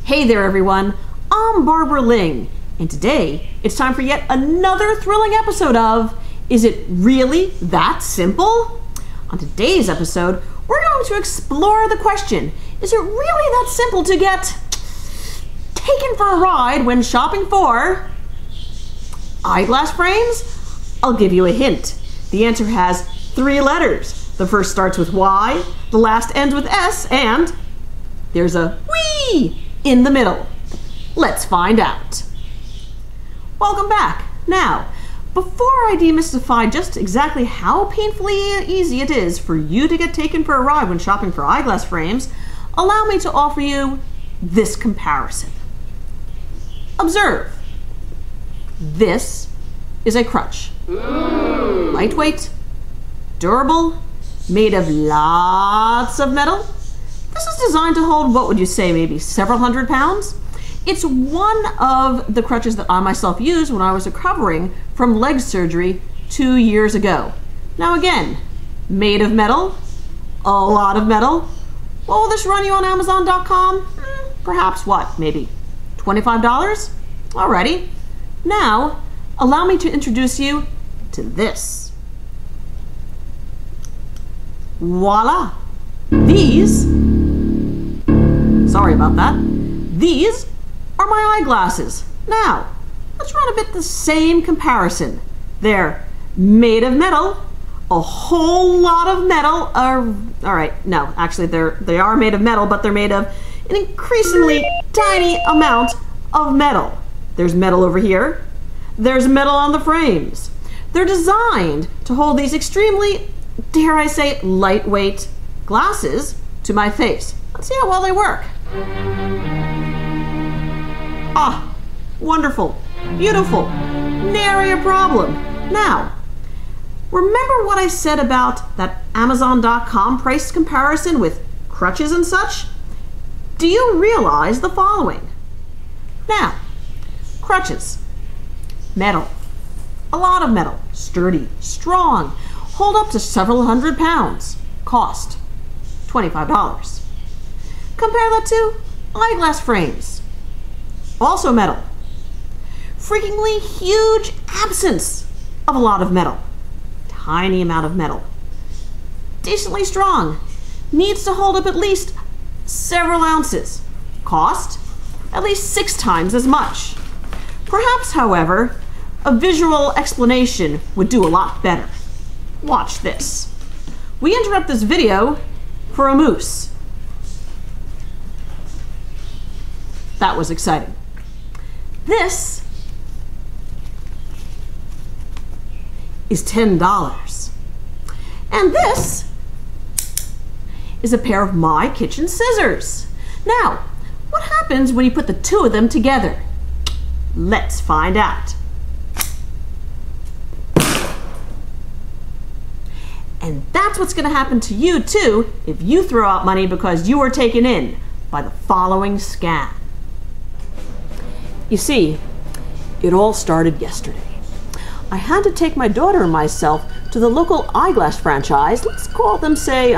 Hey there everyone, I'm Barbara Ling, and today it's time for yet another thrilling episode of Is It Really That Simple? On today's episode, we're going to explore the question, is it really that simple to get taken for a ride when shopping for eyeglass frames? I'll give you a hint. The answer has 3 letters. The first starts with Y, the last ends with S, and there's a wee in the middle. Let's find out. Welcome back. Now, before I demystify just exactly how painfully easy it is for you to get taken for a ride when shopping for eyeglass frames, allow me to offer you this comparison. Observe. This is a crutch. Lightweight, durable, made of lots of metal. This is designed to hold, what would you say, maybe several hundred pounds? It's one of the crutches that I myself used when I was recovering from leg surgery 2 years ago. Now again, made of metal, a lot of metal. What will this run you on Amazon.com? Perhaps what, maybe $25? Alrighty. Now, allow me to introduce you to this. Voila! Sorry about that. These are my eyeglasses. Now, let's run a bit the same comparison. They're made of metal, a whole lot of metal. All right, no, actually they are made of metal, but they're made of an increasingly tiny amount of metal. There's metal over here. There's metal on the frames. They're designed to hold these extremely, dare I say, lightweight glasses to my face. Let's see how well they work. Ah, wonderful, beautiful, nary a problem. Now, remember what I said about that Amazon.com price comparison with crutches and such? Do you realize the following? Now, crutches, metal, a lot of metal, sturdy, strong, hold up to several hundred pounds, cost $25. Compare that to eyeglass frames, also metal, freakingly huge absence of a lot of metal, tiny amount of metal, decently strong, needs to hold up at least several ounces, cost at least 6 times as much. Perhaps, however, a visual explanation would do a lot better. Watch this. We interrupt this video for a moose. That was exciting. This is $10. And this is a pair of my kitchen scissors. Now, what happens when you put the 2 of them together? Let's find out. And that's what's going to happen to you too if you throw out money because you were taken in by the following scam. You see, it all started yesterday. I had to take my daughter and myself to the local eyeglass franchise, let's call them, say,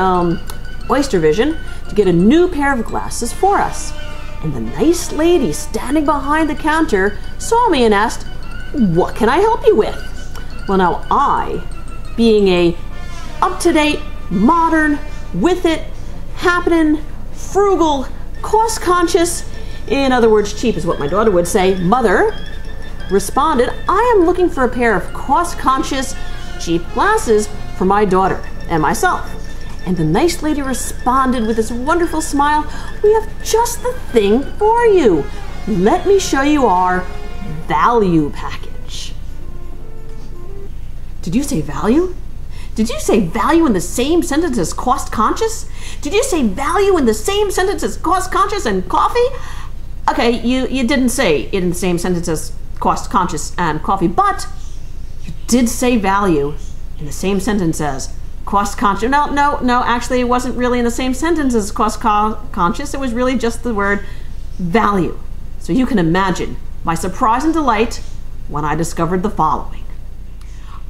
Oyster Vision, to get a new pair of glasses for us. And the nice lady standing behind the counter saw me and asked, "What can I help you with?" Well, now I, being a up-to-date, modern, with it, happening, frugal, cost-conscious, in other words, cheap is what my daughter would say, mother, responded, "I am looking for a pair of cost-conscious, cheap glasses for my daughter and myself." And the nice lady responded with this wonderful smile, "We have just the thing for you. Let me show you our value package." Did you say value? Did you say value in the same sentence as cost-conscious? Did you say value in the same sentence as cost-conscious and coffee? Okay, you didn't say it in the same sentence as cost-conscious and coffee, but you did say value in the same sentence as cost-conscious. No, actually it wasn't really in the same sentence as cost-conscious. It was really just the word value. So you can imagine my surprise and delight when I discovered the following.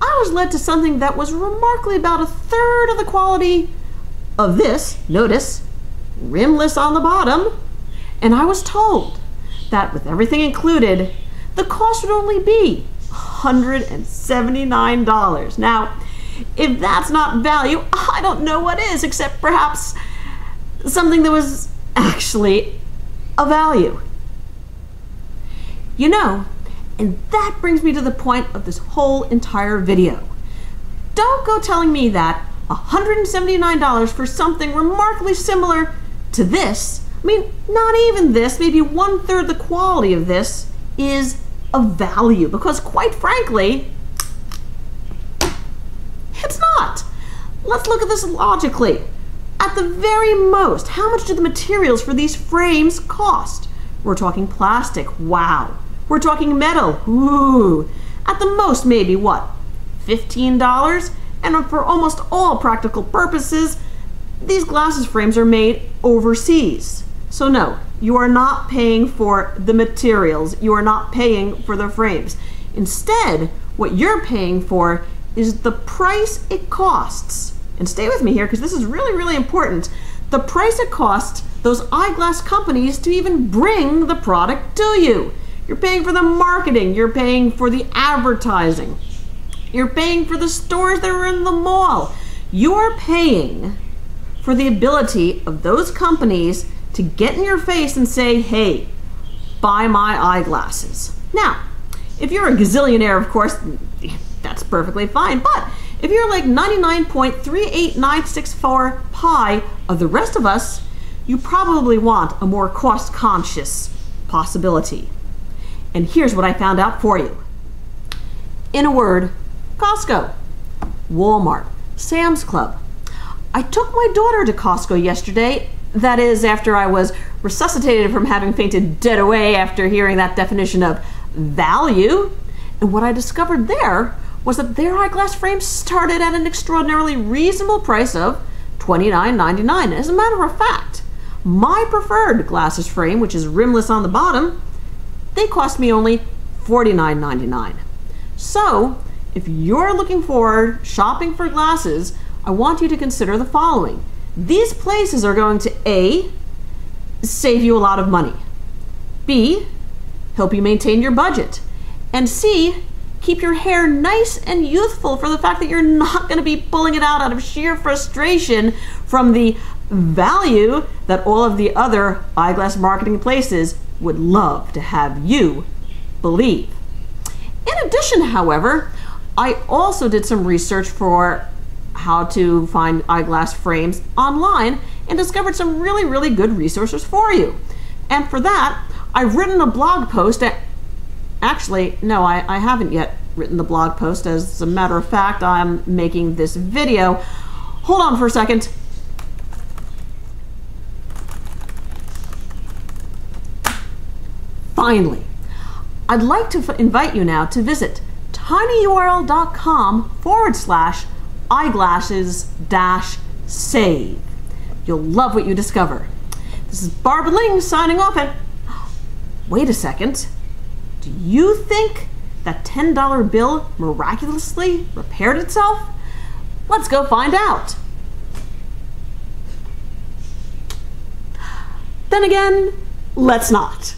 I was led to something that was remarkably about 1/3 of the quality of this, notice, rimless on the bottom, And I was told that with everything included, the cost would only be $179. Now, if that's not value, I don't know what is, except perhaps something that was actually a value. You know, and that brings me to the point of this whole entire video. Don't go telling me that $179 for something remarkably similar to this, I mean, not even this, maybe 1/3 the quality of this, is a value, because quite frankly, it's not. Let's look at this logically. At the very most, how much do the materials for these frames cost? We're talking plastic, wow. We're talking metal, ooh. At the most, maybe what, $15? And for almost all practical purposes, these glasses frames are made overseas. So no, you are not paying for the materials. You are not paying for the frames. Instead, what you're paying for is the price it costs. And stay with me here, because this is really, really important. The price it costs those eyeglass companies to even bring the product to you. You're paying for the marketing. You're paying for the advertising. You're paying for the stores that are in the mall. You're paying for the ability of those companies to get in your face and say, hey, buy my eyeglasses. Now, if you're a gazillionaire, of course, that's perfectly fine. But if you're like 99.38964 pi of the rest of us, you probably want a more cost-conscious possibility. And here's what I found out for you. In a word, Costco, Walmart, Sam's Club. I took my daughter to Costco yesterday. That is, after I was resuscitated from having fainted dead away after hearing that definition of value. And what I discovered there was that their eyeglass frames started at an extraordinarily reasonable price of $29.99. As a matter of fact, my preferred glasses frame, which is rimless on the bottom, they cost me only $49.99. So, if you're looking forward shopping for glasses, I want you to consider the following. These places are going to A, save you a lot of money, B, help you maintain your budget, and C, keep your hair nice and youthful for the fact that you're not going to be pulling it out of sheer frustration from the value that all of the other eyeglass marketing places would love to have you believe. In addition, however, I also did some research for how to find eyeglass frames online and discovered some really, really good resources for you. And for that, I've written a blog post. Actually, no, I haven't yet written the blog post. As a matter of fact, I'm making this video. Hold on for a second. Finally, I'd like to invite you now to visit tinyurl.com/eyeglasses-save. You'll love what you discover. This is Barbara Ling signing off, and wait a second. Do you think that $10 bill miraculously repaired itself? Let's go find out. Then again, let's not.